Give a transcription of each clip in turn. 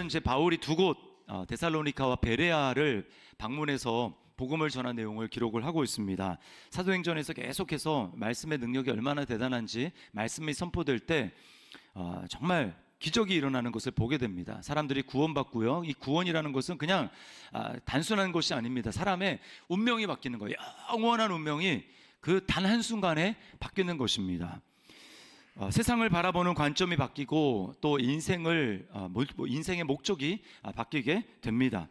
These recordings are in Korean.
오늘은 이제 바울이 두 곳 데살로니카와 베레아를 방문해서 복음을 전한 내용을 기록을 하고 있습니다. 사도행전에서 계속해서 말씀의 능력이 얼마나 대단한지 말씀이 선포될 때 정말 기적이 일어나는 것을 보게 됩니다. 사람들이 구원받고요. 이 구원이라는 것은 그냥 단순한 것이 아닙니다. 사람의 운명이 바뀌는 거예요. 영원한 운명이 그 단 한순간에 바뀌는 것입니다. 세상을 바라보는 관점이 바뀌고 또 인생의 목적이 바뀌게 됩니다.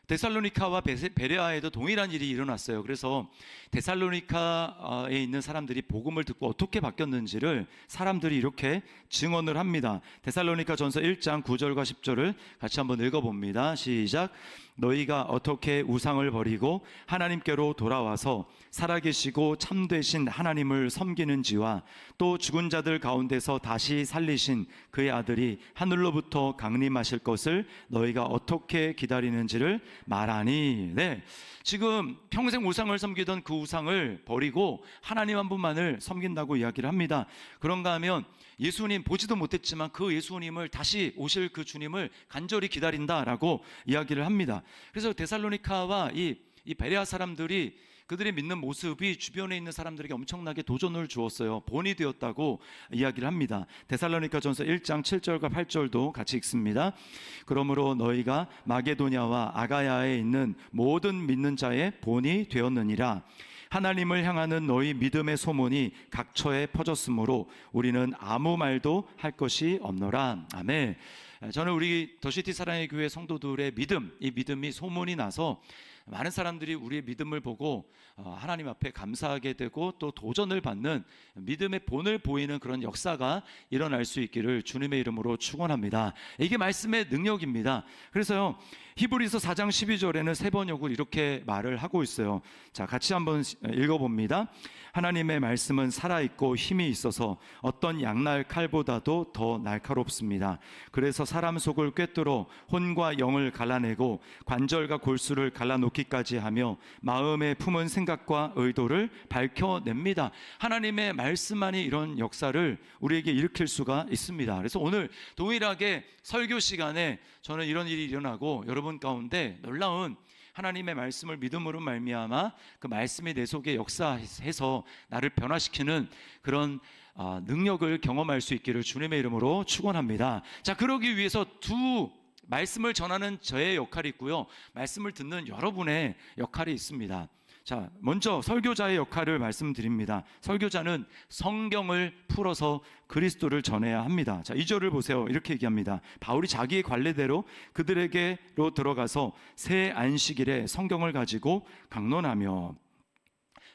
데살로니카와 베레아에도 동일한 일이 일어났어요. 그래서 데살로니카에 있는 사람들이 복음을 듣고 어떻게 바뀌었는지를 사람들이 이렇게 증언을 합니다. 데살로니가 전서 1장 9절과 10절을 같이 한번 읽어봅니다. 시작. 너희가 어떻게 우상을 버리고 하나님께로 돌아와서 살아계시고 참되신 하나님을 섬기는지와 또 죽은 자들 가운데서 다시 살리신 그의 아들이 하늘로부터 강림하실 것을 너희가 어떻게 기다리는지를 말하니. 네, 지금 평생 우상을 섬기던 그 우상을 버리고 하나님 한 분만을 섬긴다고 이야기를 합니다. 그런가 하면 예수님 보지도 못했지만 그 예수님을 다시 오실 그 주님을 간절히 기다린다라고 이야기를 합니다. 그래서 데살로니카와 이 베레아 사람들이 그들이 믿는 모습이 주변에 있는 사람들에게 엄청나게 도전을 주었어요. 본이 되었다고 이야기를 합니다. 데살로니가 전서 1장 7절과 8절도 같이 읽습니다. 그러므로 너희가 마게도냐와 아가야에 있는 모든 믿는 자의 본이 되었느니라. 하나님을 향하는 너희 믿음의 소문이 각처에 퍼졌으므로 우리는 아무 말도 할 것이 없노라. 아멘. 저는 우리 더시티 사랑의 교회 성도들의 이 믿음이 소문이 나서 많은 사람들이 우리의 믿음을 보고 하나님 앞에 감사하게 되고 또 도전을 받는 믿음의 본을 보이는 그런 역사가 일어날 수 있기를 주님의 이름으로 축원합니다. 이게 말씀의 능력입니다. 그래서요, 히브리서 4장 12절에는 세 번역을 이렇게 말을 하고 있어요. 자, 같이 한번 읽어봅니다. 하나님의 말씀은 살아있고 힘이 있어서 어떤 양날 칼보다도 더 날카롭습니다. 그래서 사람 속을 꿰뚫어 혼과 영을 갈라내고 관절과 골수를 갈라놓기까지 하며 마음에 품은 생각과 의도를 밝혀냅니다. 하나님의 말씀만이 이런 역사를 우리에게 일으킬 수가 있습니다. 그래서 오늘 동일하게 설교 시간에 저는 이런 일이 일어나고 여러분 가운데 놀라운 하나님의 말씀을 믿음으로 말미암아 그 말씀이 내 속에 역사해서 나를 변화시키는 그런 능력을 경험할 수 있기를 주님의 이름으로 축원합니다. 자, 그러기 위해서 두 말씀을 전하는 저의 역할이 있고요, 말씀을 듣는 여러분의 역할이 있습니다. 자, 먼저 설교자의 역할을 말씀드립니다. 설교자는 성경을 풀어서 그리스도를 전해야 합니다. 자, 2절을 보세요. 이렇게 얘기합니다. 바울이 자기의 관례대로 그들에게로 들어가서 새 안식일에 성경을 가지고 강론하며.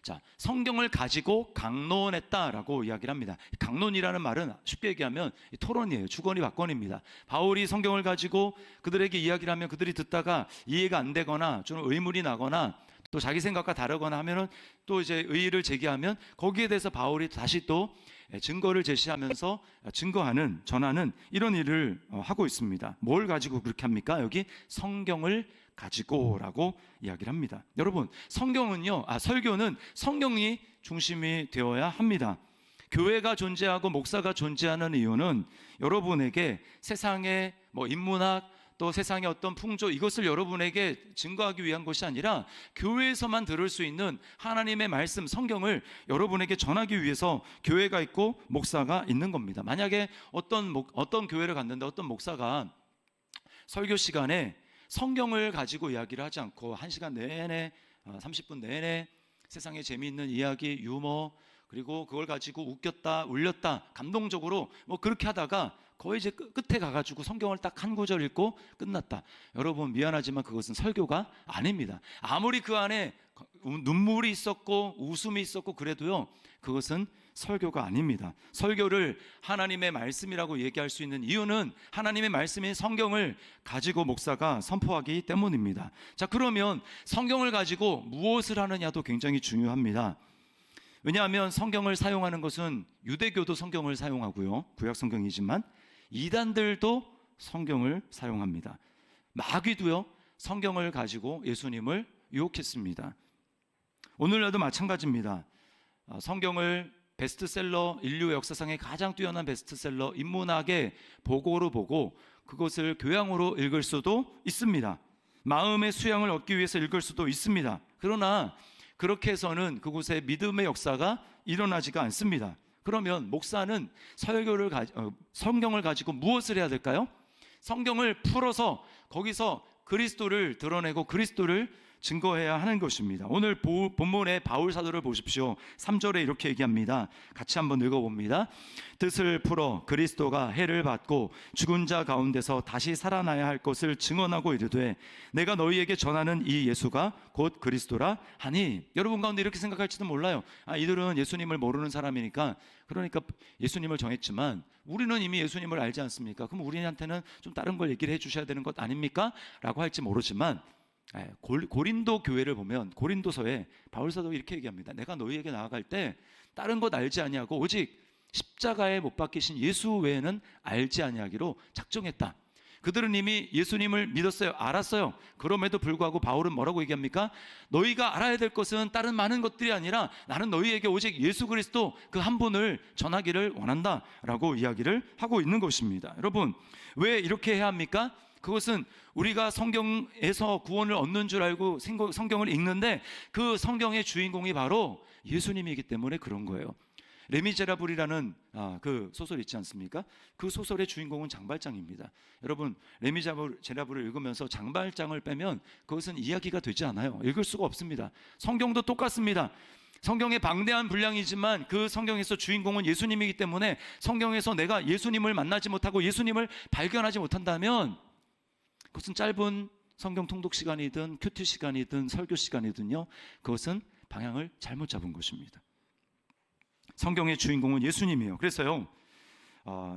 자, 성경을 가지고 강론했다라고 이야기를 합니다. 강론이라는 말은 쉽게 얘기하면 토론이에요. 주거니 받거니입니다. 바울이 성경을 가지고 그들에게 이야기를 하면 그들이 듣다가 이해가 안 되거나 좀 의문이 나거나 또 자기 생각과 다르거나 하면은 또 이제 의의를 제기하면 거기에 대해서 바울이 다시 또 증거를 제시하면서 전하는 이런 일을 하고 있습니다. 뭘 가지고 그렇게 합니까? 여기 성경을 가지고라고 이야기를 합니다. 여러분, 설교는 성경이 중심이 되어야 합니다. 교회가 존재하고 목사가 존재하는 이유는 여러분에게 세상의 인문학 또 세상의 어떤 풍조, 이것을 여러분에게 증거하기 위한 것이 아니라 교회에서만 들을 수 있는 하나님의 말씀, 성경을 여러분에게 전하기 위해서 교회가 있고 목사가 있는 겁니다. 만약에 어떤 교회를 갔는데 어떤 목사가 설교 시간에 성경을 가지고 이야기를 하지 않고 1시간 내내 30분 내내 세상에 재미있는 이야기, 유머, 그리고 그걸 가지고 웃겼다, 울렸다, 감동적으로 그렇게 하다가 거의 이제 끝에 가가지고 성경을 딱 한 구절 읽고 끝났다. 여러분, 미안하지만 그것은 설교가 아닙니다. 아무리 그 안에 눈물이 있었고 웃음이 있었고 그래도요, 그것은 설교가 아닙니다. 설교를 하나님의 말씀이라고 얘기할 수 있는 이유는 하나님의 말씀인 성경을 가지고 목사가 선포하기 때문입니다. 자, 그러면 성경을 가지고 무엇을 하느냐도 굉장히 중요합니다. 왜냐하면 성경을 사용하는 것은 유대교도 성경을 사용하고요, 구약 성경이지만 이단들도 성경을 사용합니다. 마귀도요, 성경을 가지고 예수님을 유혹했습니다. 오늘날도 마찬가지입니다. 성경을 베스트셀러, 인류 역사상의 가장 뛰어난 베스트셀러 인문학의 보고로 보고 그것을 교양으로 읽을 수도 있습니다. 마음의 수양을 얻기 위해서 읽을 수도 있습니다. 그러나 그렇게 해서는 그곳에 믿음의 역사가 일어나지가 않습니다. 그러면 목사는 성경을 가지고 무엇을 해야 될까요? 성경을 풀어서 거기서 그리스도를 드러내고 그리스도를 증거해야 하는 것입니다. 오늘 본문의 바울 사도를 보십시오. 3절에 이렇게 얘기합니다. 같이 한번 읽어봅니다. 뜻을 풀어 그리스도가 해를 받고 죽은 자 가운데서 다시 살아나야 할 것을 증언하고 이르되 내가 너희에게 전하는 이 예수가 곧 그리스도라 하니. 여러분 가운데 이렇게 생각할지도 몰라요. 이들은 예수님을 모르는 사람이니까, 그러니까 예수님을 정했지만 우리는 이미 예수님을 알지 않습니까? 그럼 우리한테는 좀 다른 걸 얘기를 해주셔야 되는 것 아닙니까? 라고 할지 모르지만 고린도 교회를 보면 고린도서에 바울사도 이렇게 얘기합니다. 내가 너희에게 나아갈 때 다른 것 알지 아니하고 오직 십자가에 못 박히신 예수 외에는 알지 아니하기로 작정했다. 그들은 이미 예수님을 믿었어요. 알았어요. 그럼에도 불구하고 바울은 뭐라고 얘기합니까? 너희가 알아야 될 것은 다른 많은 것들이 아니라 나는 너희에게 오직 예수 그리스도 그 한 분을 전하기를 원한다 라고 이야기를 하고 있는 것입니다. 여러분, 왜 이렇게 해야 합니까? 그것은 우리가 성경에서 구원을 얻는 줄 알고 성경을 읽는데 그 성경의 주인공이 바로 예수님이기 때문에 그런 거예요. 레미제라블이라는 그 소설 있지 않습니까? 그 소설의 주인공은 장발장입니다. 여러분, 레미제라블을 읽으면서 장발장을 빼면 그것은 이야기가 되지 않아요. 읽을 수가 없습니다. 성경도 똑같습니다. 성경의 방대한 분량이지만 그 성경에서 주인공은 예수님이기 때문에 성경에서 내가 예수님을 만나지 못하고 예수님을 발견하지 못한다면 그것은 짧은 성경 통독 시간이든 큐티 시간이든 설교 시간이든요, 그것은 방향을 잘못 잡은 것입니다. 성경의 주인공은 예수님이에요. 그래서요,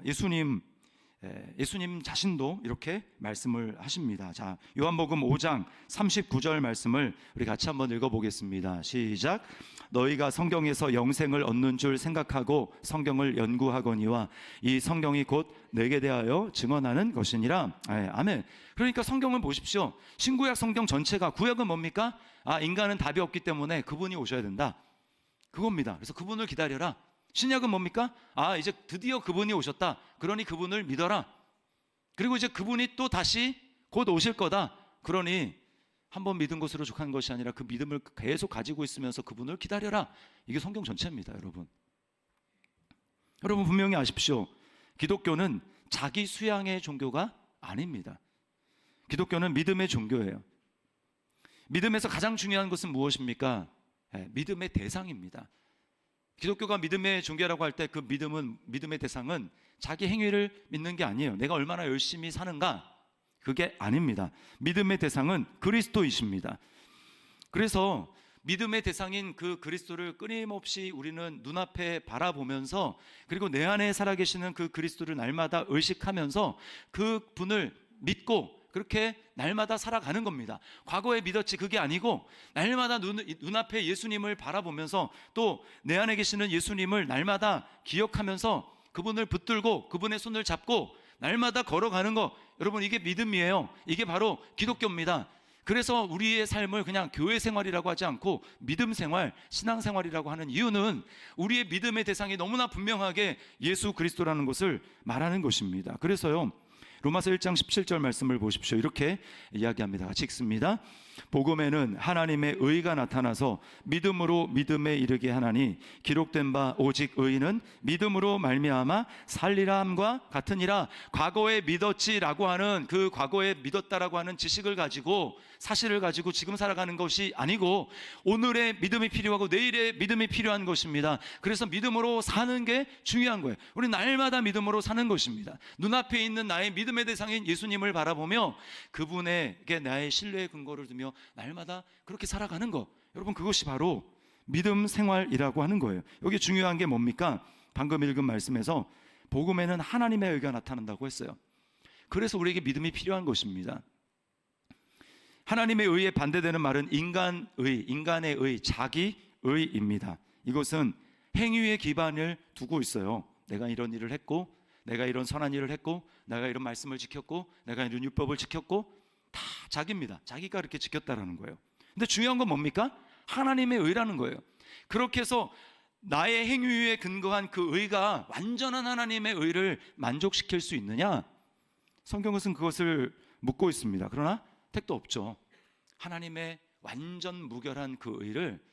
예수님 자신도 이렇게 말씀을 하십니다. 자, 요한복음 5장 39절 말씀을 우리 같이 한번 읽어보겠습니다. 시작. 너희가 성경에서 영생을 얻는 줄 생각하고 성경을 연구하거니와 이 성경이 곧 내게 대하여 증언하는 것이니라. 아멘. 그러니까 성경을 보십시오. 신구약 성경 전체가, 구약은 뭡니까? 인간은 답이 없기 때문에 그분이 오셔야 된다, 그겁니다. 그래서 그분을 기다려라. 신약은 뭡니까? 이제 드디어 그분이 오셨다. 그러니 그분을 믿어라. 그리고 이제 그분이 또 다시 곧 오실 거다. 그러니 한번 믿은 것으로 족한 것이 아니라 그 믿음을 계속 가지고 있으면서 그분을 기다려라. 이게 성경 전체입니다, 여러분. 여러분 분명히 아십시오. 기독교는 자기 수양의 종교가 아닙니다. 기독교는 믿음의 종교예요. 믿음에서 가장 중요한 것은 무엇입니까? 믿음의 대상입니다. 기독교가 믿음의 종교라고 할 때 그 믿음의 대상은 자기 행위를 믿는 게 아니에요. 내가 얼마나 열심히 사는가, 그게 아닙니다. 믿음의 대상은 그리스도이십니다. 그래서 믿음의 대상인 그 그리스도를 끊임없이 우리는 눈앞에 바라보면서, 그리고 내 안에 살아계시는 그 그리스도를 날마다 의식하면서 그 분을 믿고 그렇게 날마다 살아가는 겁니다. 과거에 믿었지 그게 아니고 날마다 눈앞에 예수님을 바라보면서 또 내 안에 계시는 예수님을 날마다 기억하면서 그분을 붙들고 그분의 손을 잡고 날마다 걸어가는 거, 여러분 이게 믿음이에요. 이게 바로 기독교입니다. 그래서 우리의 삶을 그냥 교회 생활이라고 하지 않고 믿음 생활, 신앙 생활이라고 하는 이유는 우리의 믿음의 대상이 너무나 분명하게 예수 그리스도라는 것을 말하는 것입니다. 그래서요, 로마서 1장 17절 말씀을 보십시오. 이렇게 이야기합니다. 같이 읽습니다. 복음에는 하나님의 의가 나타나서 믿음으로 믿음에 이르게 하나니 기록된 바 오직 의인은 믿음으로 말미암아 살리라 함과 같으니라. 과거에 믿었지라고 하는 그 과거에 믿었다라고 하는 지식을 가지고, 사실을 가지고 지금 살아가는 것이 아니고 오늘의 믿음이 필요하고 내일의 믿음이 필요한 것입니다. 그래서 믿음으로 사는 게 중요한 거예요. 우리 날마다 믿음으로 사는 것입니다. 눈앞에 있는 나의 믿음의 대상인 예수님을 바라보며 그분에게 나의 신뢰의 근거를 두며 날마다 그렇게 살아가는 것, 여러분 그것이 바로 믿음 생활이라고 하는 거예요. 여기 중요한 게 뭡니까? 방금 읽은 말씀에서 복음에는 하나님의 의가 나타난다고 했어요. 그래서 우리에게 믿음이 필요한 것입니다. 하나님의 의에 반대되는 말은 인간의 의, 자기 의입니다. 이것은 행위의 기반을 두고 있어요. 내가 이런 일을 했고, 내가 이런 선한 일을 했고, 내가 이런 말씀을 지켰고, 내가 이런 율법을 지켰고, 다 자기입니다. 자기가 이렇게 지켰다라는 거예요. 근데 중요한 건 뭡니까? 하나님의 의라는 거예요. 그렇게 해서 나의 행위에 근거한 그 의가 완전한 하나님의 의를 만족시킬 수 있느냐? 성경은 그것을 묻고 있습니다. 그러나 택도 없죠. 하나님의 완전 무결한 그 의를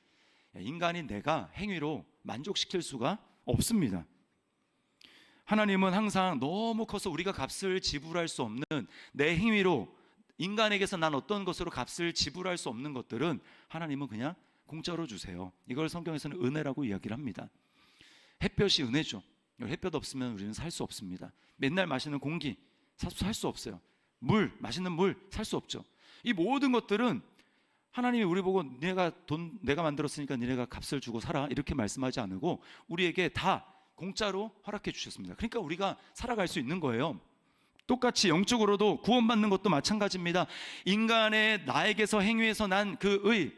인간인 내가 행위로 만족시킬 수가 없습니다. 하나님은 항상 너무 커서 우리가 값을 지불할 수 없는 내 행위로, 인간에게서 난 어떤 것으로 값을 지불할 수 없는 것들은 하나님은 그냥 공짜로 주세요. 이걸 성경에서는 은혜라고 이야기를 합니다. 햇볕이 은혜죠. 햇볕 없으면 우리는 살 수 없습니다. 맨날 마시는 공기 살 수 없어요. 물, 맛있는 물 살 수 없죠. 이 모든 것들은 하나님이 우리 보고 내가 만들었으니까 니네가 값을 주고 살아 이렇게 말씀하지 않고 우리에게 다 공짜로 허락해 주셨습니다. 그러니까 우리가 살아갈 수 있는 거예요. 똑같이 영적으로도 구원받는 것도 마찬가지입니다. 인간의 나에게서 행위에서 난 그 의,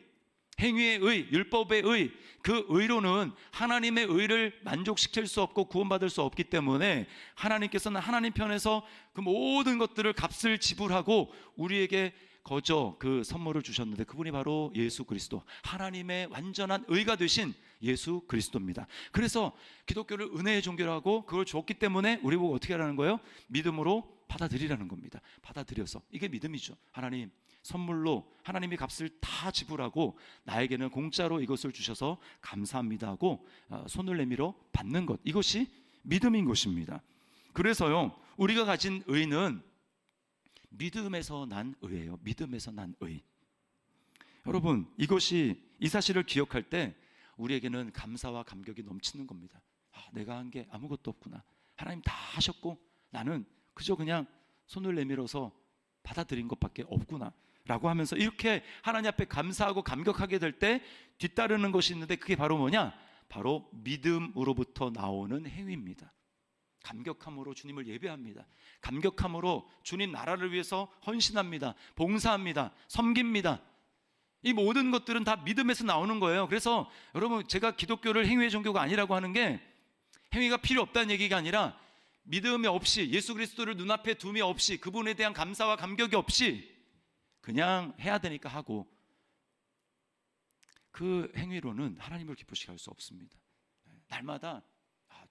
행위의 의, 율법의 의, 그 의로는 하나님의 의를 만족시킬 수 없고 구원받을 수 없기 때문에 하나님께서는 하나님 편에서 그 모든 것들을 값을 지불하고 우리에게 거저 그 선물을 주셨는데 그분이 바로 예수 그리스도, 하나님의 완전한 의가 되신 예수 그리스도입니다. 그래서 기독교를 은혜의 종교라고 그걸 줬기 때문에 우리 보고 어떻게 하라는 거예요? 믿음으로 받아들이라는 겁니다. 받아들여서, 이게 믿음이죠. 하나님 선물로 하나님이 값을 다 지불하고 나에게는 공짜로 이것을 주셔서 감사합니다 하고 손을 내밀어 받는 것, 이것이 믿음인 것입니다. 그래서요, 우리가 가진 의는 믿음에서 난 의예요. 믿음에서 난 의. 여러분, 이 사실을 기억할 때 우리에게는 감사와 감격이 넘치는 겁니다. 내가 한 게 아무것도 없구나. 하나님 다 하셨고 나는 그저 그냥 손을 내밀어서 받아들인 것밖에 없구나 라고 하면서 이렇게 하나님 앞에 감사하고 감격하게 될 때 뒤따르는 것이 있는데 그게 바로 뭐냐? 바로 믿음으로부터 나오는 행위입니다. 감격함으로 주님을 예배합니다. 감격함으로 주님 나라를 위해서 헌신합니다. 봉사합니다. 섬깁니다. 이 모든 것들은 다 믿음에서 나오는 거예요. 그래서 여러분, 제가 기독교를 행위의 종교가 아니라고 하는 게 행위가 필요 없다는 얘기가 아니라 믿음이 없이, 예수 그리스도를 눈앞에 둠이 없이, 그분에 대한 감사와 감격이 없이 그냥 해야 되니까 하고, 그 행위로는 하나님을 기쁘시게 할 수 없습니다. 날마다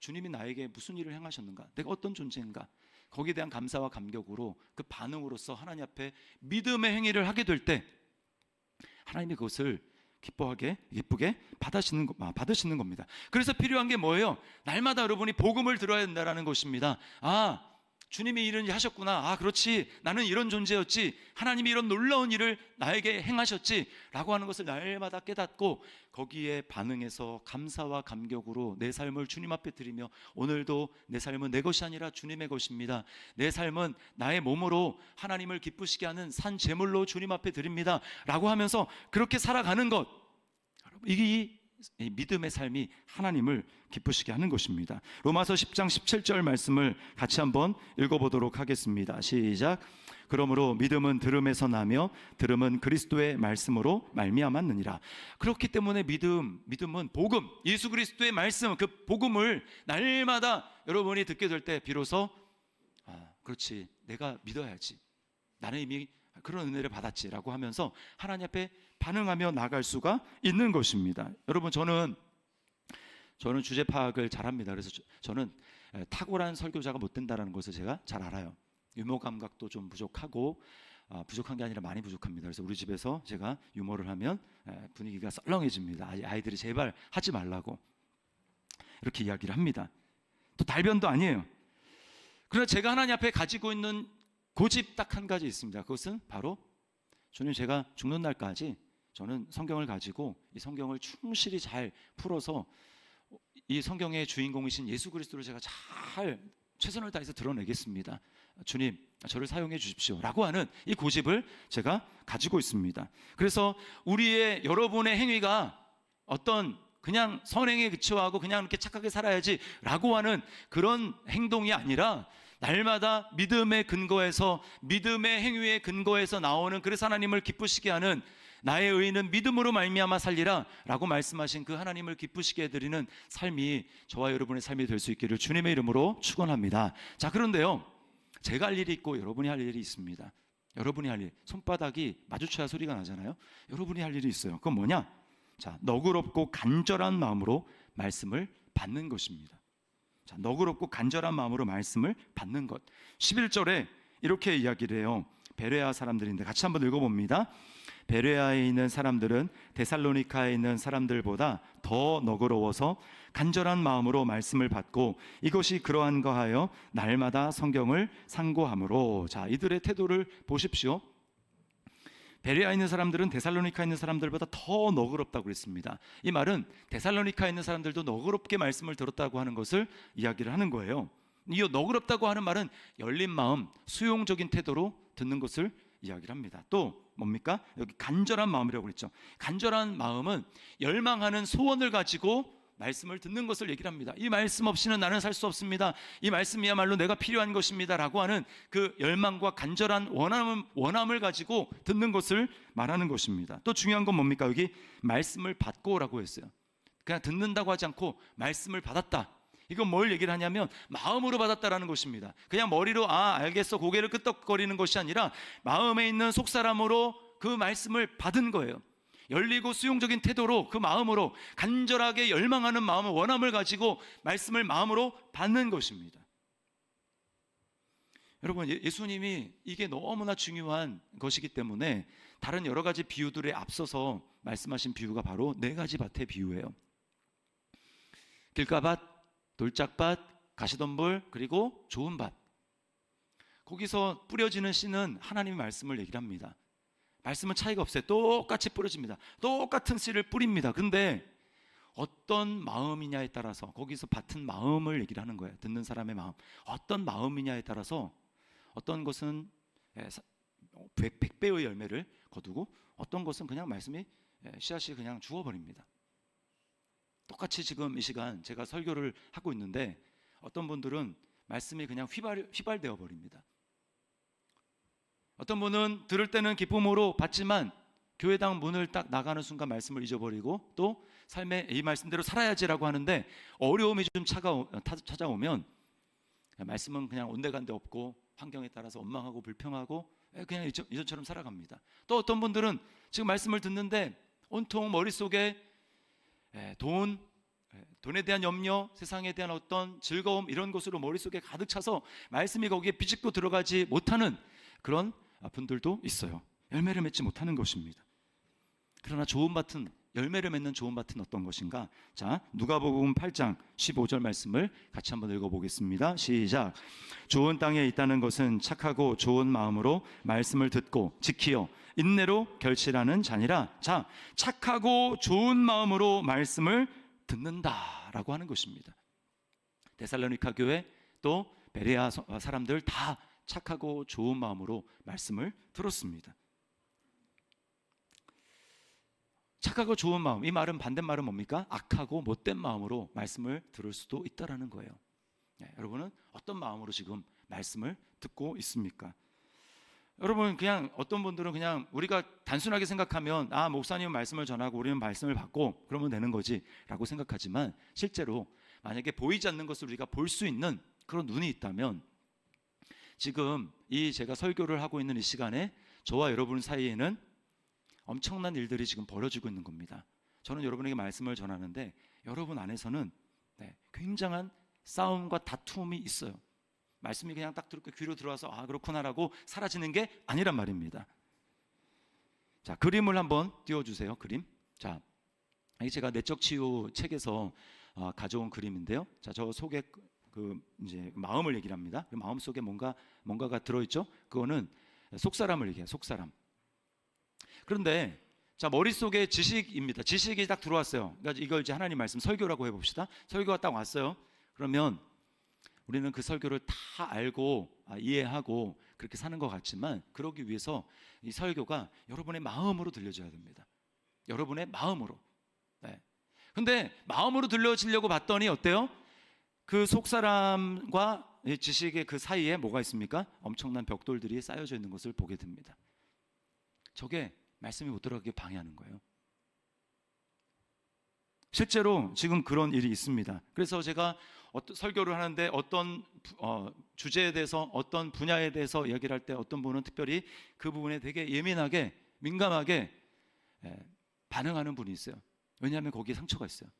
주님이 나에게 무슨 일을 행하셨는가, 내가 어떤 존재인가, 거기에 대한 감사와 감격으로 그 반응으로서 하나님 앞에 믿음의 행위를 하게 될 때 하나님이 그것을 기뻐하게, 예쁘게 받으시는 겁니다. 그래서 필요한 게 뭐예요? 날마다 여러분이 복음을 들어야 된다는 것입니다. 주님이 이런 일 하셨구나. 그렇지. 나는 이런 존재였지. 하나님이 이런 놀라운 일을 나에게 행하셨지. 라고 하는 것을 날마다 깨닫고 거기에 반응해서 감사와 감격으로 내 삶을 주님 앞에 드리며, 오늘도 내 삶은 내 것이 아니라 주님의 것입니다. 내 삶은 나의 몸으로 하나님을 기쁘시게 하는 산 제물로 주님 앞에 드립니다. 라고 하면서 그렇게 살아가는 것, 이 믿음의 삶이 하나님을 기쁘시게 하는 것입니다. 로마서 10장 17절 말씀을 같이 한번 읽어보도록 하겠습니다. 시작. 그러므로 믿음은 들음에서 나며 들음은 그리스도의 말씀으로 말미암았느니라. 그렇기 때문에 믿음은 복음, 예수 그리스도의 말씀, 그 복음을 날마다 여러분이 듣게 될 때 비로소 그렇지, 내가 믿어야지, 나는 이미 그런 은혜를 받았지라고 하면서 하나님 앞에 반응하며 나갈 수가 있는 것입니다. 여러분, 저는 주제 파악을 잘합니다. 그래서 저는 탁월한 설교자가 못 된다는 것을 제가 잘 알아요. 유머 감각도 좀 부족하고, 부족한 게 아니라 많이 부족합니다. 그래서 우리 집에서 제가 유머를 하면 분위기가 썰렁해집니다. 아이들이 제발 하지 말라고 이렇게 이야기를 합니다. 또 달변도 아니에요. 그러나 제가 하나님 앞에 가지고 있는 고집 딱 한 가지 있습니다. 그것은 바로, 주님, 제가 죽는 날까지 저는 성경을 가지고 이 성경을 충실히 잘 풀어서 이 성경의 주인공이신 예수 그리스도를 제가 잘 최선을 다해서 드러내겠습니다. 주님, 저를 사용해 주십시오 라고 하는 이 고집을 제가 가지고 있습니다. 그래서 여러분의 행위가 어떤 그냥 선행에 그치워하고 그냥 이렇게 착하게 살아야지 라고 하는 그런 행동이 아니라 날마다 믿음의 근거에서, 믿음의 행위의 근거에서 나오는, 그래서 하나님을 기쁘시게 하는, 나의 의는 믿음으로 말미암아 살리라 라고 말씀하신 그 하나님을 기쁘시게 해드리는 삶이 저와 여러분의 삶이 될 수 있기를 주님의 이름으로 축원합니다. 자, 그런데요, 제가 할 일이 있고 여러분이 할 일이 있습니다. 여러분이 할 일, 손바닥이 마주쳐야 소리가 나잖아요. 여러분이 할 일이 있어요. 그건 뭐냐? 자, 너그럽고 간절한 마음으로 말씀을 받는 것입니다. 자, 너그럽고 간절한 마음으로 말씀을 받는 것. 11절에 이렇게 이야기를 해요. 베레아 사람들인데 같이 한번 읽어봅니다. 베레아에 있는 사람들은 데살로니카에 있는 사람들보다 더 너그러워서 간절한 마음으로 말씀을 받고 이것이 그러한가 하여 날마다 성경을 상고함으로. 자, 이들의 태도를 보십시오. 베레아에 있는 사람들은 데살로니카에 있는 사람들보다 더 너그럽다고 그랬습니다. 이 말은 데살로니카에 있는 사람들도 너그럽게 말씀을 들었다고 하는 것을 이야기를 하는 거예요. 이 너그럽다고 하는 말은 열린 마음, 수용적인 태도로 듣는 것을 이야기를 합니다. 또 뭡니까? 여기 간절한 마음이라고 그랬죠. 간절한 마음은 열망하는 소원을 가지고 말씀을 듣는 것을 얘기를 합니다. 이 말씀 없이는 나는 살 수 없습니다. 이 말씀이야말로 내가 필요한 것입니다 라고 하는 그 열망과 간절한 원함을 가지고 듣는 것을 말하는 것입니다. 또 중요한 건 뭡니까? 여기 말씀을 받고 라고 했어요. 그냥 듣는다고 하지 않고 말씀을 받았다. 이건 뭘 얘기를 하냐면 마음으로 받았다라는 것입니다. 그냥 머리로 알겠어 고개를 끄덕거리는 것이 아니라 마음에 있는 속사람으로 그 말씀을 받은 거예요. 열리고 수용적인 태도로 그 마음으로 간절하게 열망하는 마음을 원함을 가지고 말씀을 마음으로 받는 것입니다. 여러분, 예수님이 이게 너무나 중요한 것이기 때문에 다른 여러 가지 비유들에 앞서서 말씀하신 비유가 바로 4가지 밭의 비유예요. 길가밭, 돌짝밭, 가시덤불, 그리고 좋은 밭. 거기서 뿌려지는 씨는 하나님의 말씀을 얘기를 합니다. 말씀은 차이가 없어요. 똑같이 뿌려집니다. 똑같은 씨를 뿌립니다. 근데 어떤 마음이냐에 따라서, 거기서 밭은 마음을 얘기를 하는 거예요. 듣는 사람의 마음. 어떤 마음이냐에 따라서 어떤 것은 100배의 열매를 거두고 어떤 것은 그냥 말씀이 씨앗이 그냥 죽어버립니다. 똑같이 지금 이 시간 제가 설교를 하고 있는데 어떤 분들은 말씀이 그냥 휘발되어 버립니다. 어떤 분은 들을 때는 기쁨으로 받지만 교회당 문을 딱 나가는 순간 말씀을 잊어버리고 또 삶에 이 말씀대로 살아야지라고 하는데 어려움이 좀 찾아오면 말씀은 그냥 온데간데 없고 환경에 따라서 원망하고 불평하고 그냥 이전처럼 살아갑니다. 또 어떤 분들은 지금 말씀을 듣는데 온통 머릿속에 돈에 대한 염려, 세상에 대한 어떤 즐거움 이런 것으로 머릿속에 가득 차서 말씀이 거기에 비집고 들어가지 못하는 그런 분들도 있어요. 열매를 맺지 못하는 것입니다. 그러나 좋은 밭은, 열매를 맺는 좋은 밭은 어떤 것인가? 자, 누가복음 8장 15절 말씀을 같이 한번 읽어보겠습니다. 시작. 좋은 땅에 있다는 것은 착하고 좋은 마음으로 말씀을 듣고 지키어 인내로 결실하는 자니라. 자, 착하고 좋은 마음으로 말씀을 듣는다라고 하는 것입니다. 데살로니가 교회 또 베레아 사람들 다 착하고 좋은 마음으로 말씀을 들었습니다. 착하고 좋은 마음, 이 말은 반대말은 뭡니까? 악하고 못된 마음으로 말씀을 들을 수도 있다라는 거예요. 여러분은 어떤 마음으로 지금 말씀을 듣고 있습니까? 여러분, 그냥 어떤 분들은 그냥 우리가 단순하게 생각하면 목사님은 말씀을 전하고 우리는 말씀을 받고 그러면 되는 거지 라고 생각하지만 실제로 만약에 보이지 않는 것을 우리가 볼 수 있는 그런 눈이 있다면 지금 이 제가 설교를 하고 있는 이 시간에 저와 여러분 사이에는 엄청난 일들이 지금 벌어지고 있는 겁니다. 저는 여러분에게 말씀을 전하는데 여러분 안에서는 굉장한 싸움과 다툼이 있어요. 말씀이 그냥 딱 듣고 귀로 들어와서 그렇구나라고 사라지는 게 아니란 말입니다. 자, 그림을 한번 띄워주세요. 그림. 자, 이게 제가 내적 치유 책에서 가져온 그림인데요. 자, 저 속에 이제 마음을 얘기를 합니다. 그 마음 속에 뭔가가 들어있죠. 그거는 속사람을 얘기해요. 속사람. 그런데 자, 머릿속에 지식입니다. 지식이 딱 들어왔어요. 그러니까 이걸 이제 하나님 말씀 설교라고 해봅시다. 설교가 딱 왔어요. 그러면 우리는 그 설교를 다 알고 이해하고 그렇게 사는 것 같지만 그러기 위해서 이 설교가 여러분의 마음으로 들려줘야 됩니다. 여러분의 마음으로. 근데 마음으로 들려지려고 봤더니 어때요? 그 속사람과 지식의 그 사이에 뭐가 있습니까? 엄청난 벽돌들이 쌓여져 있는 것을 보게 됩니다. 저게 말씀이 못 들어가게 방해하는 거예요. 실제로 지금 그런 일이 있습니다. 그래서 제가 설교를 하는데 어떤 주제에 대해서 어떤 분야에 대해서 이야기를 할 때 어떤 분은 특별히 그 부분에 되게 예민하게 민감하게 반응하는 분이 있어요. 왜냐하면 거기에 상처가 있어요.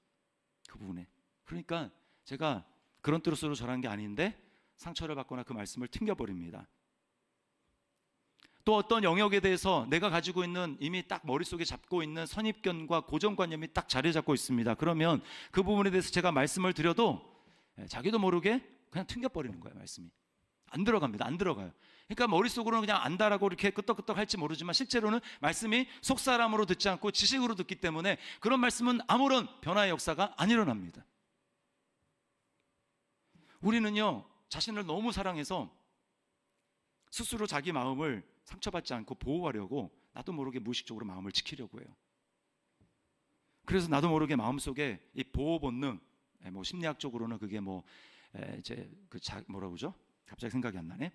그 부분에. 그러니까 제가 그런 뜻으로 전한 게 아닌데 상처를 받거나 그 말씀을 튕겨버립니다. 또 어떤 영역에 대해서 내가 가지고 있는 이미 딱 머릿속에 잡고 있는 선입견과 고정관념이 딱 자리 잡고 있습니다. 그러면 그 부분에 대해서 제가 말씀을 드려도 자기도 모르게 그냥 튕겨버리는 거예요. 말씀이 안 들어갑니다. 안 들어가요. 그러니까 머릿속으로는 그냥 안다라고 이렇게 끄떡끄떡 할지 모르지만 실제로는 말씀이 속사람으로 듣지 않고 지식으로 듣기 때문에 그런 말씀은 아무런 변화의 역사가 안 일어납니다. 우리는요, 자신을 너무 사랑해서 스스로 자기 마음을 상처받지 않고 보호하려고 나도 모르게 무의식적으로 마음을 지키려고 해요. 그래서 나도 모르게 마음속에 이 보호 본능, 뭐 심리학적으로는 그게 이제 뭐라고 그러죠? 갑자기 생각이 안 나네.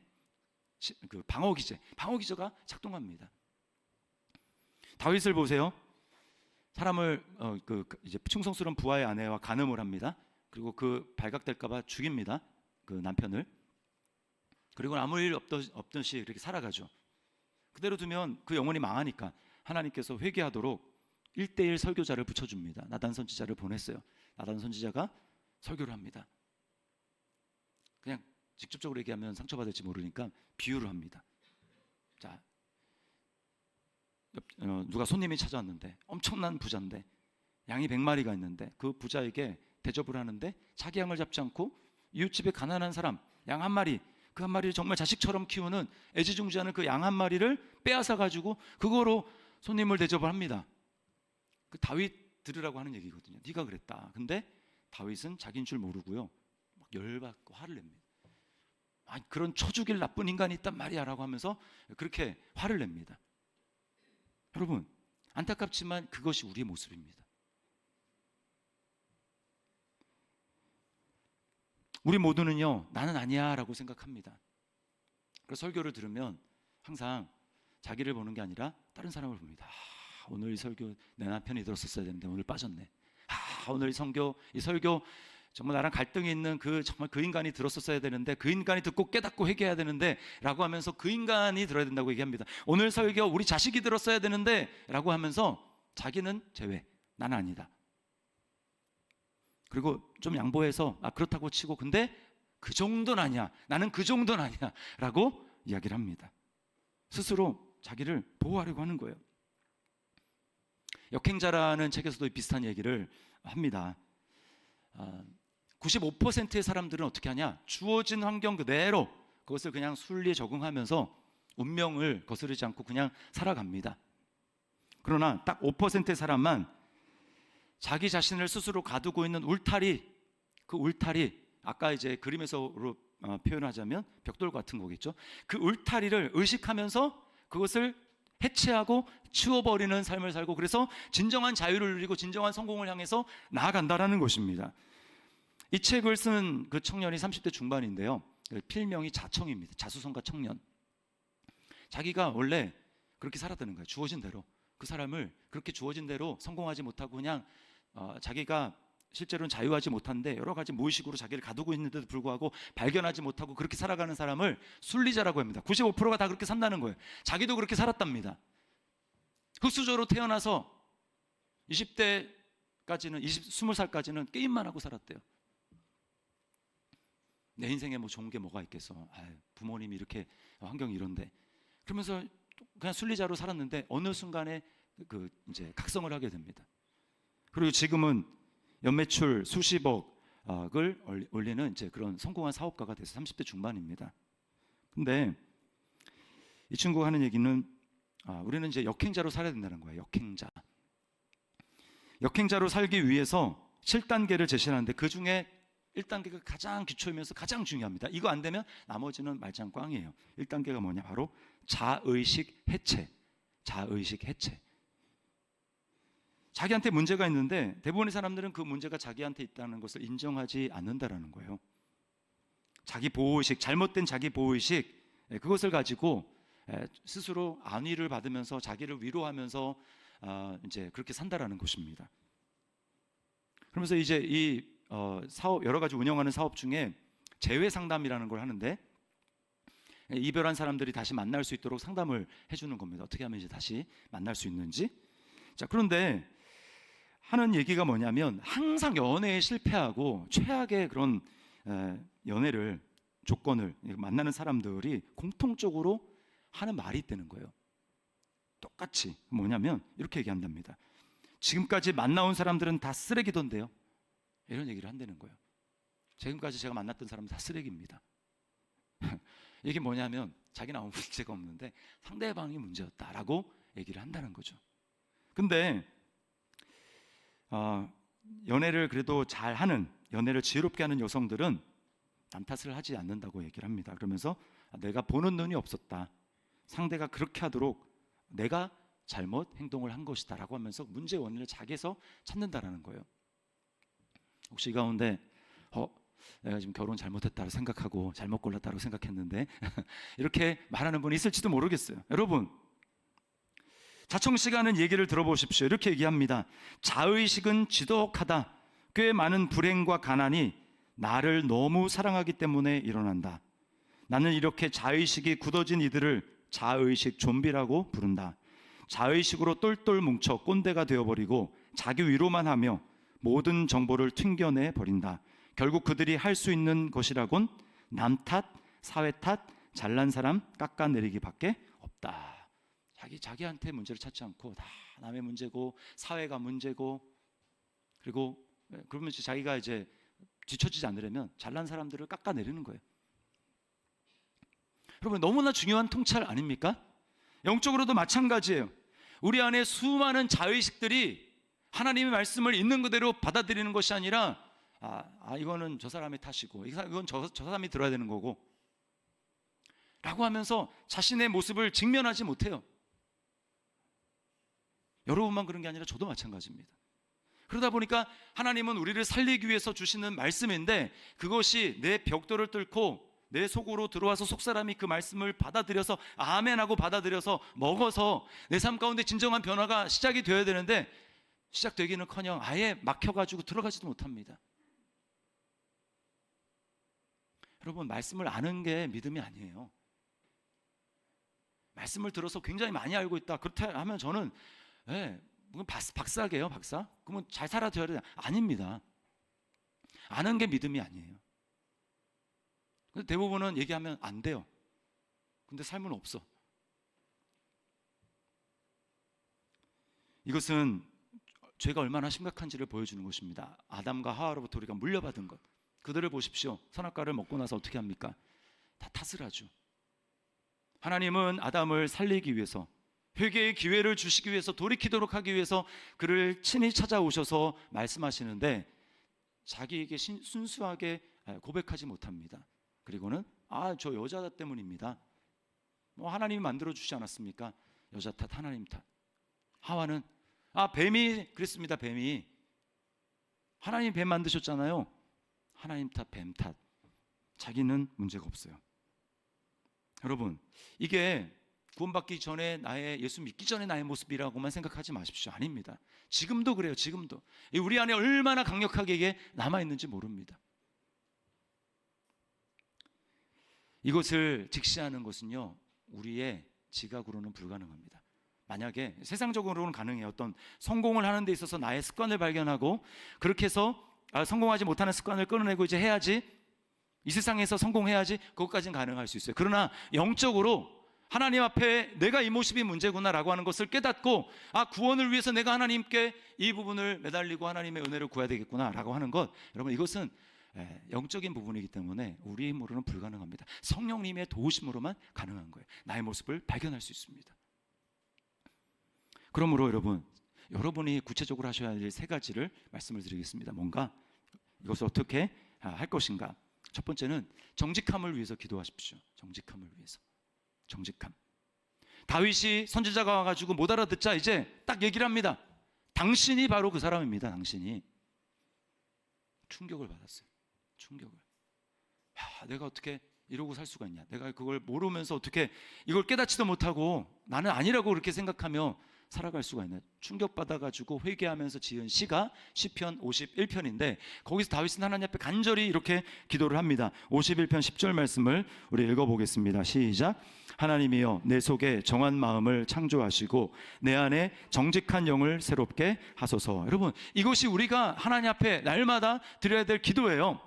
그 방어 기제가 작동합니다. 다윗을 보세요. 사람을 이제 충성스러운 부하의 아내와 간음을 합니다. 그리고 그 발각될까봐 죽입니다. 그 남편을. 그리고 아무 일 없듯이 이렇게 살아가죠. 그대로 두면 그 영혼이 망하니까 하나님께서 회개하도록 1:1 설교자를 붙여줍니다. 나단 선지자를 보냈어요. 나단 선지자가 설교를 합니다. 그냥 직접적으로 얘기하면 상처받을지 모르니까 비유를 합니다. 자, 누가 손님이 찾아왔는데 엄청난 부자인데 양이 100마리가 있는데 그 부자에게 대접을 하는데 자기 양을 잡지 않고 이웃집에 가난한 사람 양 한 마리, 그 한 마리를 정말 자식처럼 키우는 애지중지하는 그 양 한 마리를 빼앗아 가지고 그거로 손님을 대접을 합니다. 그 다윗 들으라고 하는 얘기거든요. 네가 그랬다. 근데 다윗은 자기인 줄 모르고요, 막 열받고 화를 냅니다. 아니, 그런 쳐 죽일 나쁜 인간이 있단 말이야 라고 하면서 그렇게 화를 냅니다. 여러분, 안타깝지만 그것이 우리의 모습입니다. 우리 모두는요, 나는 아니야 라고 생각합니다. 그래서 설교를 들으면 항상 자기를 보는 게 아니라 다른 사람을 봅니다. 오늘 이 설교 내 남편이 들었었어야 되는데 오늘 빠졌네. 오늘 이 설교 정말 나랑 갈등이 있는 정말 그 인간이 들었었어야 되는데 그 인간이 듣고 깨닫고 회개해야 되는데 라고 하면서 그 인간이 들어야 된다고 얘기합니다. 오늘 설교 우리 자식이 들었어야 되는데 라고 하면서 자기는 제외, 나는 아니다. 그리고 좀 양보해서 그렇다고 치고 근데 그 정도는 아니야, 나는 그 정도는 아니야 라고 이야기를 합니다. 스스로 자기를 보호하려고 하는 거예요. 역행자라는 책에서도 비슷한 얘기를 합니다. 95%의 사람들은 어떻게 하냐, 주어진 환경 그대로 그것을 그냥 순리에 적응하면서 운명을 거스르지 않고 그냥 살아갑니다. 그러나 딱 5%의 사람만 자기 자신을 스스로 가두고 있는 울타리, 그 울타리, 아까 이제 그림에서로 표현하자면 벽돌 같은 거겠죠. 그 울타리를 의식하면서 그것을 해체하고 치워버리는 삶을 살고, 그래서 진정한 자유를 누리고 진정한 성공을 향해서 나아간다라는 것입니다. 이 책을 쓴 그 청년이 30대 중반인데요, 필명이 자청입니다. 자수성가 청년. 자기가 원래 그렇게 살았다는 거예요. 주어진 대로. 그 사람을 그렇게 주어진 대로 성공하지 못하고 그냥 자기가 실제로는 자유하지 못한데 여러 가지 무의식으로 자기를 가두고 있는데도 불구하고 발견하지 못하고 그렇게 살아가는 사람을 순리자라고 합니다. 95%가 다 그렇게 산다는 거예요. 자기도 그렇게 살았답니다. 흑수저로 태어나서 20대까지는 20살까지는 게임만 하고 살았대요. 내 인생에 뭐 좋은 게 뭐가 있겠어. 부모님이 이렇게 환경이 이런데, 그러면서 그냥 순리자로 살았는데 어느 순간에 이제 각성을 하게 됩니다. 그리고 지금은 연매출 수십억을 올리는 이제 그런 성공한 사업가가 돼서 30대 중반입니다. 근데 이 친구가 하는 얘기는 우리는 이제 역행자로 살아야 된다는 거예요. 역행자로 살기 위해서 7단계를 제시하는데 그 중에 1단계가 가장 기초이면서 가장 중요합니다. 이거 안 되면 나머지는 말짱 꽝이에요. 1단계가 뭐냐, 바로 자의식 해체. 자기한테 문제가 있는데 대부분의 사람들은 그 문제가 자기한테 있다는 것을 인정하지 않는다라는 거예요. 자기 보호의식, 잘못된 자기 보호의식, 그것을 가지고 스스로 안위를 받으면서 자기를 위로하면서 이제 그렇게 산다라는 것입니다. 그러면서 이제 이 사업, 여러 가지 운영하는 사업 중에 재회 상담이라는 걸 하는데, 이별한 사람들이 다시 만날 수 있도록 상담을 해주는 겁니다. 어떻게 하면 이제 다시 만날 수 있는지. 자, 그런데 하는 얘기가 뭐냐면 항상 연애에 실패하고 최악의 그런 연애를 조건을 만나는 사람들이 공통적으로 하는 말이 있다는 거예요. 똑같이 뭐냐면 이렇게 얘기한답니다. 지금까지 만나온 사람들은 다 쓰레기던데요, 이런 얘기를 한다는 거예요. 지금까지 제가 만났던 사람은 다 쓰레기입니다. 이게 뭐냐면 자기는 아무 문제가 없는데 상대방이 문제였다라고 얘기를 한다는 거죠. 근데 연애를 그래도 잘하는, 연애를 지혜롭게 하는 여성들은 남 탓을 하지 않는다고 얘기를 합니다. 그러면서 내가 보는 눈이 없었다, 상대가 그렇게 하도록 내가 잘못 행동을 한 것이다 라고 하면서 문제의 원인을 자기에서 찾는다라는 거예요. 혹시 이 가운데 내가 지금 결혼 잘못했다고 생각하고 잘못 골랐다고 생각했는데 이렇게 말하는 분이 있을지도 모르겠어요. 여러분, 자청씨가 하는 얘기를 들어보십시오. 이렇게 얘기합니다. 자의식은 지독하다. 꽤 많은 불행과 가난이 나를 너무 사랑하기 때문에 일어난다. 나는 이렇게 자의식이 굳어진 이들을 자의식 좀비라고 부른다. 자의식으로 똘똘 뭉쳐 꼰대가 되어버리고 자기 위로만 하며 모든 정보를 튕겨내 버린다. 결국 그들이 할 수 있는 것이라곤 남 탓, 사회 탓, 잘난 사람 깎아내리기밖에 없다. 자기한테 문제를 찾지 않고 다 남의 문제고 사회가 문제고, 그리고 그러면 자기가 이제 뒤처지지 않으려면 잘난 사람들을 깎아내리는 거예요. 여러분, 너무나 중요한 통찰 아닙니까? 영적으로도 마찬가지예요. 우리 안에 수많은 자의식들이 하나님의 말씀을 있는 그대로 받아들이는 것이 아니라 이거는 저 사람의 탓이고 이건 저 사람이 들어야 되는 거고 라고 하면서 자신의 모습을 직면하지 못해요. 여러분만 그런 게 아니라 저도 마찬가지입니다. 그러다 보니까 하나님은 우리를 살리기 위해서 주시는 말씀인데 그것이 내 벽돌을 뚫고 내 속으로 들어와서 속사람이 그 말씀을 받아들여서 아멘하고 받아들여서 먹어서 내 삶 가운데 진정한 변화가 시작이 되어야 되는데 시작되기는커녕 아예 막혀가지고 들어가지도 못합니다. 여러분, 말씀을 아는 게 믿음이 아니에요. 말씀을 들어서 굉장히 많이 알고 있다, 그렇다 하면 저는 박사게요, 박사? 그러면 잘 살아줘야 되나? 아닙니다. 아는 게 믿음이 아니에요. 근데 대부분은 얘기하면 안 돼요. 근데 삶은 없어. 이것은 죄가 얼마나 심각한지를 보여주는 것입니다. 아담과 하와로부터 우리가 물려받은 것, 그들을 보십시오. 선악과를 먹고 나서 어떻게 합니까? 다 탓을 하죠. 하나님은 아담을 살리기 위해서, 회개의 기회를 주시기 위해서, 돌이키도록 하기 위해서 그를 친히 찾아오셔서 말씀하시는데 자기에게 순수하게 고백하지 못합니다. 그리고는 저 여자 때문입니다. 하나님이 만들어주지 않았습니까? 여자 탓, 하나님 탓. 하와는 뱀이 그랬습니다. 뱀이, 하나님 뱀 만드셨잖아요. 하나님 탓, 뱀 탓. 자기는 문제가 없어요. 여러분, 이게 구원받기 전에 나의, 예수 믿기 전에 나의 모습이라고만 생각하지 마십시오. 아닙니다. 지금도 그래요. 지금도 우리 안에 얼마나 강력하게 이게 남아있는지 모릅니다. 이것을 직시하는 것은요, 우리의 지각으로는 불가능합니다. 만약에 세상적으로는 가능해요. 어떤 성공을 하는 데 있어서 나의 습관을 발견하고 그렇게 해서 성공하지 못하는 습관을 끊어내고 이제 해야지, 이 세상에서 성공해야지, 그것까지는 가능할 수 있어요. 그러나 영적으로 하나님 앞에 내가 이 모습이 문제구나라고 하는 것을 깨닫고 구원을 위해서 내가 하나님께 이 부분을 매달리고 하나님의 은혜를 구해야 되겠구나라고 하는 것, 여러분, 이것은 영적인 부분이기 때문에 우리 힘으로는 불가능합니다. 성령님의 도우심으로만 가능한 거예요. 나의 모습을 발견할 수 있습니다. 그러므로 여러분이 구체적으로 하셔야 될 세 가지를 말씀을 드리겠습니다. 뭔가 이것을 어떻게 할 것인가. 첫 번째는 정직함을 위해서 기도하십시오. 정직함을 위해서. 정직함. 다윗이 선지자가 와가지고 못 알아듣자 이제 딱 얘기를 합니다. 당신이 바로 그 사람입니다. 당신이. 충격을 받았어요. 충격을. 내가 어떻게 이러고 살 수가 있냐. 내가 그걸 모르면서 어떻게 이걸 깨닫지도 못하고 나는 아니라고 그렇게 생각하며 살아갈 수가 있나. 충격받아가지고 회개하면서 지은 시가 시편 51편인데 거기서 다윗은 하나님 앞에 간절히 이렇게 기도를 합니다. 51편 10절 말씀을 우리 읽어보겠습니다. 시작. 하나님이여, 내 속에 정한 마음을 창조하시고 내 안에 정직한 영을 새롭게 하소서. 여러분, 이것이 우리가 하나님 앞에 날마다 드려야 될 기도예요.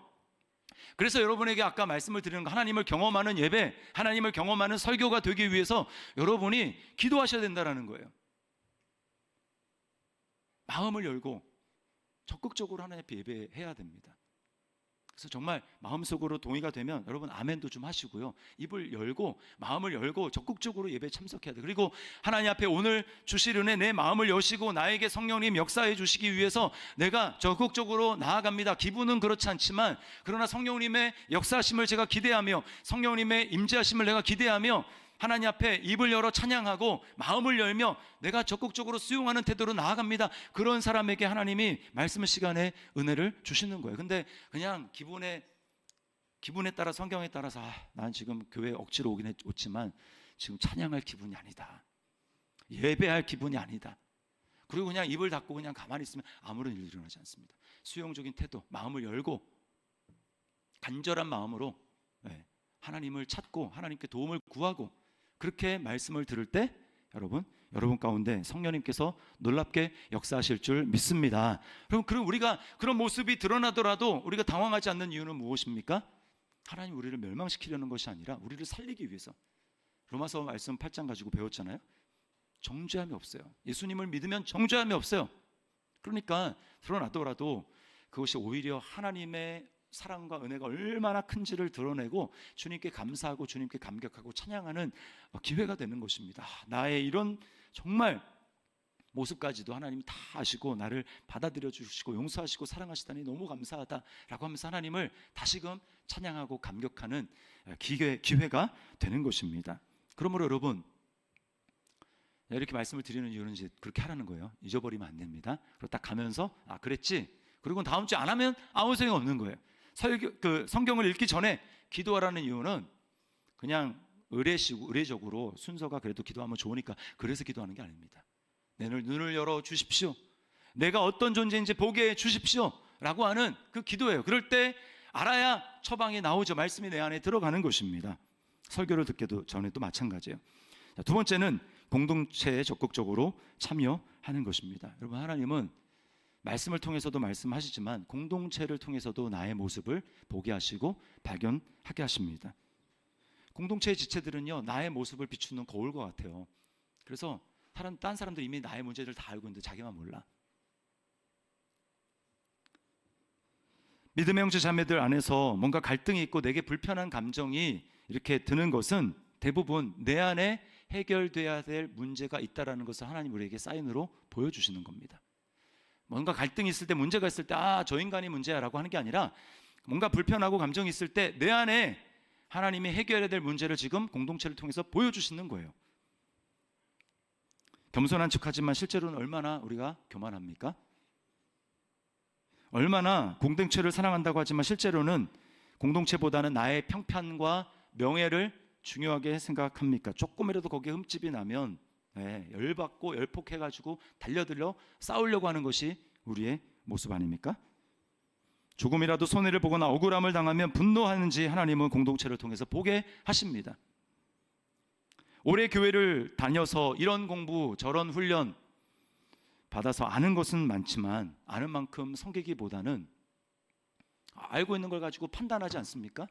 그래서 여러분에게 아까 말씀을 드리는 거, 하나님을 경험하는 예배, 하나님을 경험하는 설교가 되기 위해서 여러분이 기도하셔야 된다는 거예요. 마음을 열고 적극적으로 하나님 앞에 예배해야 됩니다. 그래서 정말 마음속으로 동의가 되면 여러분 아멘도 좀 하시고요, 입을 열고 마음을 열고 적극적으로 예배에 참석해야 돼요. 그리고 하나님 앞에 오늘 주실 은혜, 내 마음을 여시고 나에게 성령님 역사해 주시기 위해서 내가 적극적으로 나아갑니다. 기분은 그렇지 않지만 그러나 성령님의 역사하심을 제가 기대하며 성령님의 임재하심을 내가 기대하며 하나님 앞에 입을 열어 찬양하고 마음을 열며 내가 적극적으로 수용하는 태도로 나아갑니다. 그런 사람에게 하나님이 말씀 시간에 은혜를 주시는 거예요. 근데 그냥 기분에 따라, 성경에 따라서 난 지금 교회 억지로 오긴 했지만 지금 찬양할 기분이 아니다, 예배할 기분이 아니다, 그리고 그냥 입을 닫고 그냥 가만히 있으면 아무런 일이 일어나지 않습니다. 수용적인 태도, 마음을 열고 간절한 마음으로 하나님을 찾고 하나님께 도움을 구하고 그렇게 말씀을 들을 때 여러분 가운데 성령님께서 놀랍게 역사하실 줄 믿습니다. 그럼 우리가 그런 모습이 드러나더라도 우리가 당황하지 않는 이유는 무엇입니까? 하나님 우리를 멸망시키려는 것이 아니라 우리를 살리기 위해서. 로마서 말씀 8장 가지고 배웠잖아요. 정죄함이 없어요. 예수님을 믿으면 정죄함이 없어요. 그러니까 드러나더라도 그것이 오히려 하나님의 사랑과 은혜가 얼마나 큰지를 드러내고 주님께 감사하고 주님께 감격하고 찬양하는 기회가 되는 것입니다. 나의 이런 정말 모습까지도 하나님이 다 아시고 나를 받아들여 주시고 용서하시고 사랑하시다니 너무 감사하다라고 하면서 하나님을 다시금 찬양하고 감격하는 기회가 되는 것입니다. 그러므로 여러분, 이렇게 말씀을 드리는 이유는 이제 그렇게 하라는 거예요. 잊어버리면 안 됩니다. 그리고 딱 가면서 그랬지, 그리고 다음 주에 안 하면 아무 소용이 없는 거예요. 성경을 읽기 전에 기도하라는 이유는 그냥 의례적으로 순서가 그래도 기도하면 좋으니까 그래서 기도하는 게 아닙니다. 내 눈을 열어 주십시오, 내가 어떤 존재인지 보게 해 주십시오 라고 하는 그 기도예요. 그럴 때 알아야 처방이 나오죠. 말씀이 내 안에 들어가는 것입니다. 설교를 듣기도 전에도 마찬가지예요. 두 번째는 공동체에 적극적으로 참여하는 것입니다. 여러분, 하나님은 말씀을 통해서도 말씀하시지만 공동체를 통해서도 나의 모습을 보게 하시고 발견하게 하십니다. 공동체의 지체들은요, 나의 모습을 비추는 거울과 같아요. 그래서 딴 사람들 이미 나의 문제를 다 알고 있는데 자기만 몰라. 믿음의 형제 자매들 안에서 뭔가 갈등이 있고 내게 불편한 감정이 이렇게 드는 것은 대부분 내 안에 해결돼야 될 문제가 있다라는 것을 하나님 우리에게 사인으로 보여주시는 겁니다. 뭔가 갈등이 있을 때, 문제가 있을 때 저 인간이 문제야 라고 하는 게 아니라 뭔가 불편하고 감정이 있을 때 내 안에 하나님이 해결해야 될 문제를 지금 공동체를 통해서 보여주시는 거예요. 겸손한 척하지만 실제로는 얼마나 우리가 교만합니까? 얼마나 공동체를 사랑한다고 하지만 실제로는 공동체보다는 나의 평판과 명예를 중요하게 생각합니까? 조금이라도 거기에 흠집이 나면 열받고 열폭해가지고 달려들려 싸우려고 하는 것이 우리의 모습 아닙니까? 조금이라도 손해를 보거나 억울함을 당하면 분노하는지 하나님은 공동체를 통해서 보게 하십니다. 오래 교회를 다녀서 이런 공부 저런 훈련 받아서 아는 것은 많지만 아는 만큼 섬기기보다는 알고 있는 걸 가지고 판단하지 않습니까?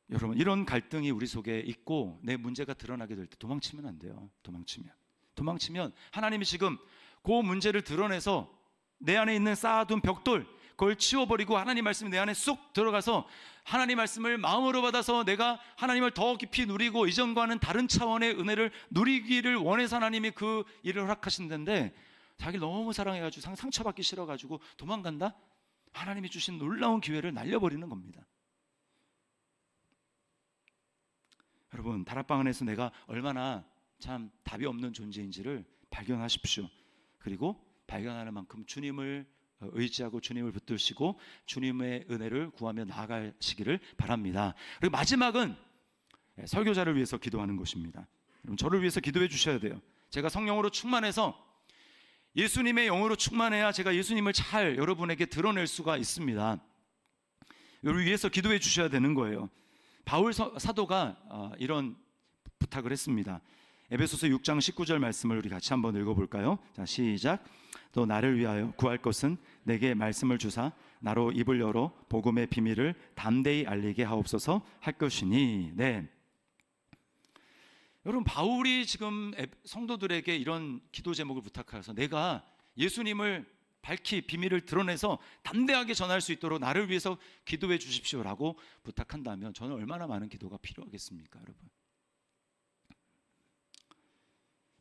여러분, 이런 갈등이 우리 속에 있고 내 문제가 드러나게 될 때 도망치면 안 돼요. 도망치면 하나님이 지금 그 문제를 드러내서 내 안에 있는 쌓아둔 벽돌 그걸 치워버리고 하나님 말씀이 내 안에 쑥 들어가서 하나님 말씀을 마음으로 받아서 내가 하나님을 더 깊이 누리고 이전과는 다른 차원의 은혜를 누리기를 원해서 하나님이 그 일을 허락하신다는데 자기를 너무 사랑해가지고 상처받기 싫어가지고 도망간다? 하나님이 주신 놀라운 기회를 날려버리는 겁니다. 여러분, 다락방 안에서 내가 얼마나 참 답이 없는 존재인지를 발견하십시오. 그리고 발견하는 만큼 주님을 의지하고 주님을 붙드시고 주님의 은혜를 구하며 나아가시기를 바랍니다. 그리고 마지막은 설교자를 위해서 기도하는 것입니다. 여러분, 저를 위해서 기도해 주셔야 돼요. 제가 성령으로 충만해서 예수님의 영으로 충만해야 제가 예수님을 잘 여러분에게 드러낼 수가 있습니다. 여러분 위해서 기도해 주셔야 되는 거예요. 바울 사도가 이런 부탁을 했습니다. 에베소서 6장 19절 말씀을 우리 같이 한번 읽어볼까요? 자, 시작. 또 나를 위하여 구할 것은 내게 말씀을 주사 나로 입을 열어 복음의 비밀을 담대히 알리게 하옵소서 할 것이니. 네. 여러분, 바울이 지금 성도들에게 이런 기도 제목을 부탁해서 내가 예수님을 밝히 비밀을 드러내서 담대하게 전할 수 있도록 나를 위해서 기도해 주십시오라고 부탁한다면 저는 얼마나 많은 기도가 필요하겠습니까, 여러분?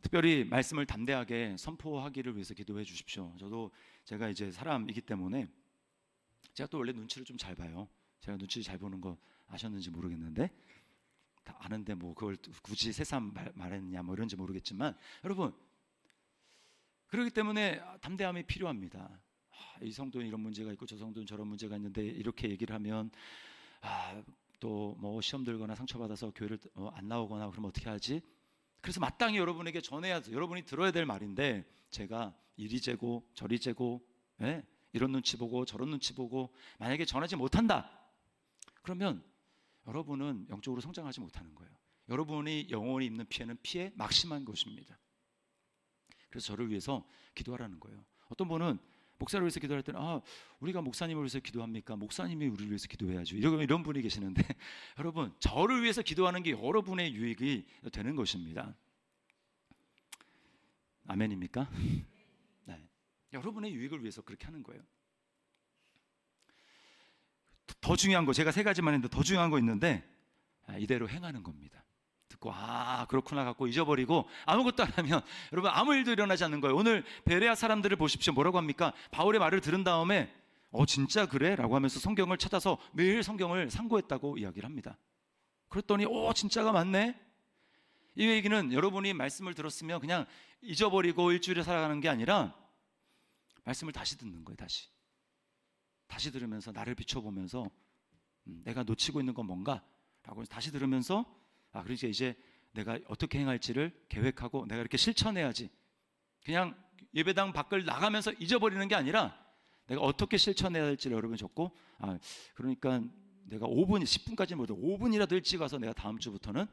특별히 말씀을 담대하게 선포하기를 위해서 기도해 주십시오. 제가 이제 사람이기 때문에 제가 또 원래 눈치를 좀 잘 봐요. 제가 눈치 잘 보는 거 아셨는지 모르겠는데, 다 아는데 뭐 그걸 굳이 새삼 말했냐 뭐 이런지 모르겠지만, 여러분, 그렇기 때문에 담대함이 필요합니다. 이 성도는 이런 문제가 있고 저 성도는 저런 문제가 있는데 이렇게 얘기를 하면 또 뭐 시험 들거나 상처받아서 교회를 안 나오거나 그러면 어떻게 하지? 그래서 마땅히 여러분에게 전해야 돼. 여러분이 들어야 될 말인데 제가 이리 재고 저리 재고 이런 눈치 보고 저런 눈치 보고 만약에 전하지 못한다 그러면 여러분은 영적으로 성장하지 못하는 거예요. 여러분이 영혼이 입는 피해는 피해 막심한 것입니다. 그래서 저를 위해서 기도하라는 거예요. 어떤 분은 목사를 위해서 기도할 때는 우리가 목사님을 위해서 기도합니까? 목사님이 우리를 위해서 기도해야죠. 이런 분이 계시는데 여러분, 저를 위해서 기도하는 게 여러분의 유익이 되는 것입니다. 아멘입니까? 네. 여러분의 유익을 위해서 그렇게 하는 거예요. 더 중요한 거, 제가 세 가지만 했는데 더 중요한 거 있는데 이대로 행하는 겁니다. 듣고 그렇구나 갖고 잊어버리고 아무것도 안 하면 여러분 아무 일도 일어나지 않는 거예요. 오늘 베레아 사람들을 보십시오. 뭐라고 합니까? 바울의 말을 들은 다음에 진짜 그래? 라고 하면서 성경을 찾아서 매일 성경을 상고했다고 이야기를 합니다. 그랬더니 진짜가 맞네? 이 얘기는 여러분이 말씀을 들었으면 그냥 잊어버리고 일주일에 살아가는 게 아니라 말씀을 다시 듣는 거예요. 다시 들으면서 나를 비춰보면서 내가 놓치고 있는 건 뭔가? 라고 다시 들으면서 그러니까 이제 내가 어떻게 행할지를 계획하고 내가 이렇게 실천해야지. 그냥 예배당 밖을 나가면서 잊어버리는 게 아니라 내가 어떻게 실천해야 할지를 여러분이 적고 그러니까 내가 5분, 10분까지는 못해도 5분이라도 일찍 와서 내가 다음 주부터는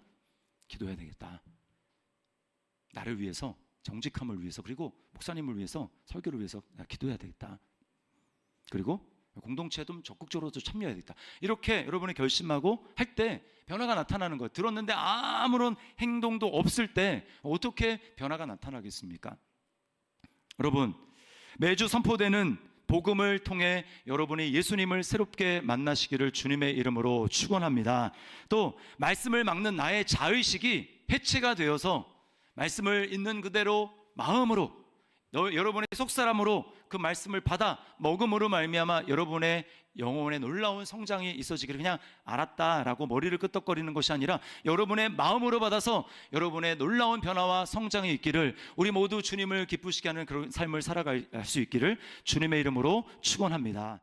기도해야 되겠다. 나를 위해서, 정직함을 위해서, 그리고 목사님을 위해서, 설교를 위해서 기도해야 되겠다. 그리고 공동체도 적극적으로 참여해야 되겠다. 이렇게 여러분이 결심하고 할 때 변화가 나타나는 거예요. 들었는데 아무런 행동도 없을 때 어떻게 변화가 나타나겠습니까? 여러분, 매주 선포되는 복음을 통해 여러분이 예수님을 새롭게 만나시기를 주님의 이름으로 축원합니다. 또 말씀을 막는 나의 자의식이 해체가 되어서 말씀을 있는 그대로 마음으로 여러분의 속사람으로 그 말씀을 받아 먹음으로 말미암아 여러분의 영혼의 놀라운 성장이 있어지기를 그냥 알았다라고 머리를 끄덕거리는 것이 아니라 여러분의 마음으로 받아서 여러분의 놀라운 변화와 성장이 있기를, 우리 모두 주님을 기쁘시게 하는 그런 삶을 살아갈 수 있기를 주님의 이름으로 축원합니다.